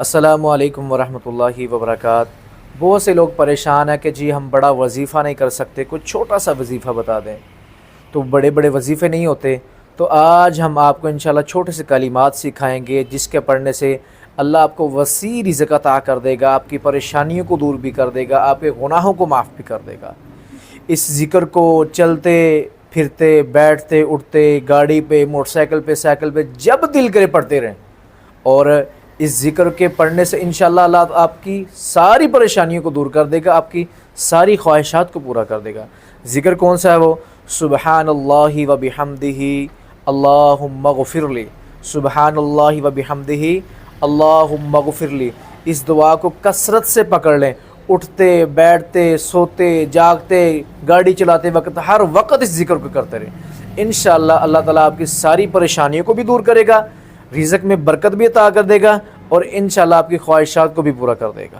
السلام علیکم ورحمۃ اللہ وبرکاتہ۔ بہت سے لوگ پریشان ہیں کہ جی ہم بڑا وظیفہ نہیں کر سکتے، کوئی چھوٹا سا وظیفہ بتا دیں۔ تو بڑے بڑے وظیفے نہیں ہوتے، تو آج ہم آپ کو انشاءاللہ چھوٹے سے کلمات سکھائیں گے جس کے پڑھنے سے اللہ آپ کو وسیع رزق عطا کر دے گا، آپ کی پریشانیوں کو دور بھی کر دے گا، آپ کے گناہوں کو معاف بھی کر دے گا۔ اس ذکر کو چلتے پھرتے، بیٹھتے اٹھتے، گاڑی پہ، موٹر سائیکل پہ، سائیکل پہ، جب دل کرے پڑھتے رہیں، اور اس ذکر کے پڑھنے سے انشاءاللہ اللہ آپ کی ساری پریشانیوں کو دور کر دے گا، آپ کی ساری خواہشات کو پورا کر دے گا۔ ذکر کون سا ہے وہ؟ سبحان اللہ و بحمدہ اللہم اغفر لی، سبحان اللہ و بحمدہ اللہم اغفر لی۔ اس دعا کو کثرت سے پکڑ لیں، اٹھتے بیٹھتے سوتے جاگتے گاڑی چلاتے وقت، ہر وقت اس ذکر کو کرتے رہیں۔ انشاءاللہ اللہ تعالیٰ آپ کی ساری پریشانیوں کو بھی دور کرے گا، رزق میں برکت بھی عطا کر دے گا، اور انشاءاللہ آپ کی خواہشات کو بھی پورا کر دے گا۔